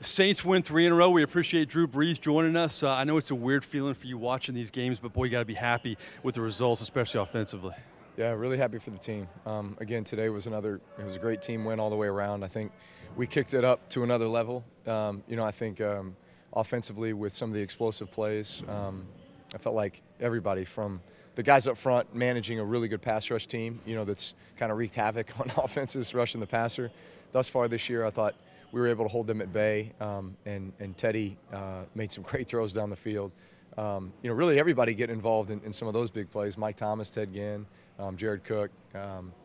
Saints win 3 in a row. We appreciate Drew Brees joining us. I know it's a weird feeling for you watching these games, but boy, you got to be happy with the results, especially offensively. Yeah, really happy for the team. Again, today was it was a great team win all the way around. I think we kicked it up to another level. I think offensively with some of the explosive plays, I felt like everybody from the guys up front managing a really good pass rush team, that's kind of wreaked havoc on offenses rushing the passer. Thus far this year, I thought we were able to hold them at bay, and Teddy made some great throws down the field. Really everybody getting involved in some of those big plays. Mike Thomas, Ted Ginn, Jared Cook.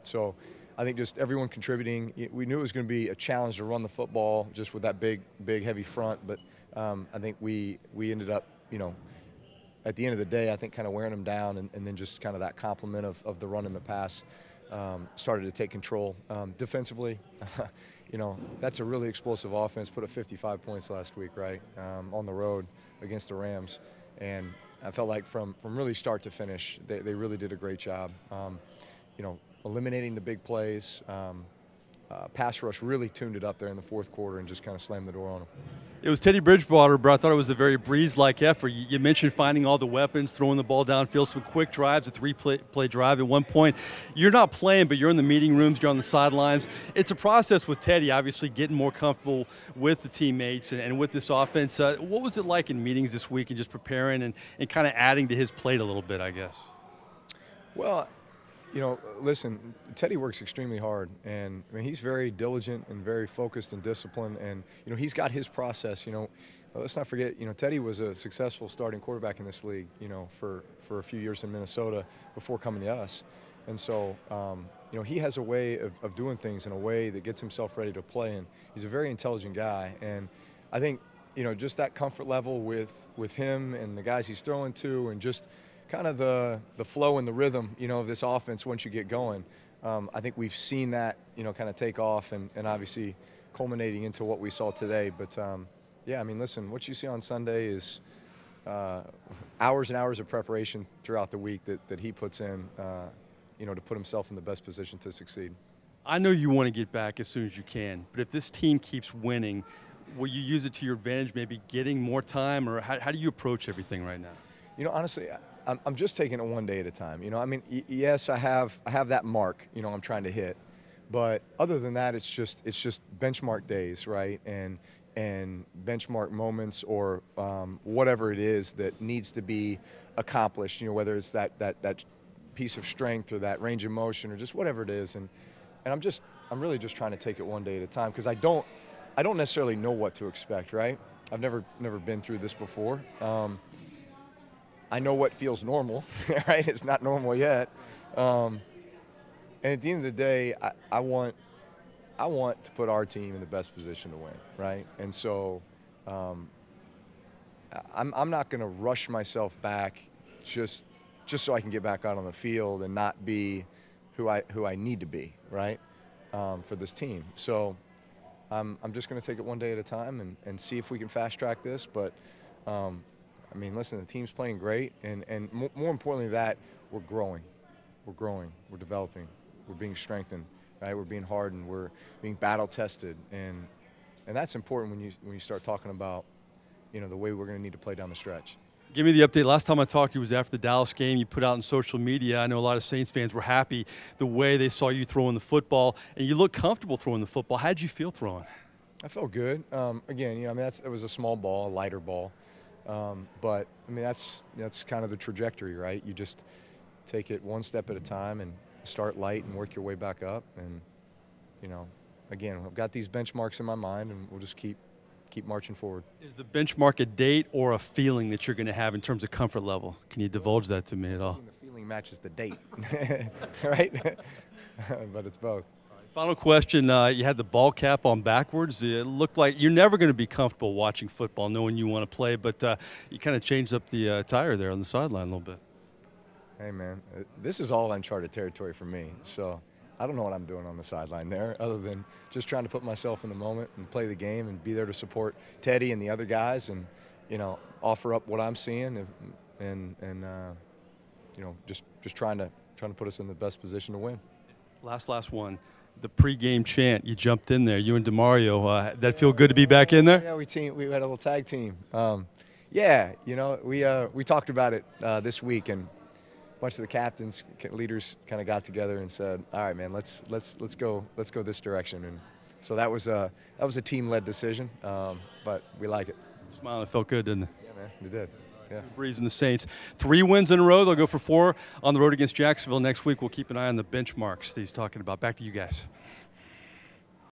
So I think just everyone contributing. We knew it was going to be a challenge to run the football just with that big, heavy front, but I think we ended up, at the end of the day, I think kind of wearing them down, and then just kind of that complement of the run and the pass started to take control. Defensively, that's a really explosive offense. Put up 55 points last week, right, on the road against the Rams. And I felt like from really start to finish, they really did a great job. Eliminating the big plays. Pass rush really tuned it up there in the fourth quarter and just kind of slammed the door on them. It was Teddy Bridgewater, but I thought it was a very Brees-like effort. You mentioned finding all the weapons, throwing the ball downfield, some quick drives, a three-play drive. At one point, you're not playing, but you're in the meeting rooms, you're on the sidelines. It's a process with Teddy, obviously getting more comfortable with the teammates and with this offense. What was it like in meetings this week and just preparing and kind of adding to his plate a little bit, I guess? Well, listen, Teddy works extremely hard, and I mean, he's very diligent and very focused and disciplined, and he's got his process. Let's not forget, Teddy was a successful starting quarterback in this league, for a few years in Minnesota before coming to us, and so he has a way of doing things in a way that gets himself ready to play, and he's a very intelligent guy, and I think just that comfort level with him and the guys he's throwing to, and just kind of the flow and the rhythm, of this offense once you get going. I think we've seen that, kind of take off and obviously culminating into what we saw today. But, yeah, I mean, listen, what you see on Sunday is hours and hours of preparation throughout the week that he puts in, to put himself in the best position to succeed. I know you want to get back as soon as you can, but if this team keeps winning, will you use it to your advantage, maybe getting more time, or how do you approach everything right now? Honestly, I'm just taking it one day at a time. I mean, yes, I have that mark, I'm trying to hit, but other than that, it's just benchmark days, right? And benchmark moments, or whatever it is that needs to be accomplished. Whether it's that piece of strength or that range of motion or just whatever it is. And I'm really just trying to take it one day at a time, because I don't necessarily know what to expect, right? I've never been through this before. I know what feels normal, right? It's not normal yet. And at the end of the day, I want to put our team in the best position to win, right? And so I'm not going to rush myself back just so I can get back out on the field and not be who I need to be, right, for this team. So I'm just going to take it one day at a time and see if we can fast track this. But I mean, listen, the team's playing great, and more importantly that, we're growing. We're developing. We're being strengthened, right? We're being hardened. We're being battle-tested, and that's important when you start talking about, the way we're going to need to play down the stretch. Give me the update. Last time I talked to you was after the Dallas game. You put out on social media. I know a lot of Saints fans were happy the way they saw you throwing the football, and you look comfortable throwing the football. How did you feel throwing? I felt good. Again, I mean, it was a small ball, a lighter ball. But I mean, that's kind of the trajectory, right? You just take it one step at a time and start light and work your way back up. And again, I've got these benchmarks in my mind, and we'll just keep marching forward. Is the benchmark a date or a feeling that you're going to have in terms of comfort level? Can you divulge that to me at all? The feeling matches the date, right? But it's both. Final question, you had the ball cap on backwards. It looked like you're never going to be comfortable watching football knowing you want to play, but you kind of changed up the attire there on the sideline a little bit. Hey, man, this is all uncharted territory for me, so I don't know what I'm doing on the sideline there other than just trying to put myself in the moment and play the game and be there to support Teddy and the other guys and, offer up what I'm seeing and just trying to put us in the best position to win. Last one. The pregame chant, you jumped in there. You and DeMario. That feel good to be back in there? Yeah, we had a little tag team. Yeah, you know, we talked about it this week, and a bunch of the captains, leaders, kind of got together and said, "All right, man, let's go this direction." And so that was a team-led decision, but we like it. Smiling, it felt good, didn't it? Yeah, man, it did. Yeah. Brees and the Saints, 3 wins in a row. They'll go for 4 on the road against Jacksonville next week. We'll keep an eye on the benchmarks that he's talking about. Back to you guys.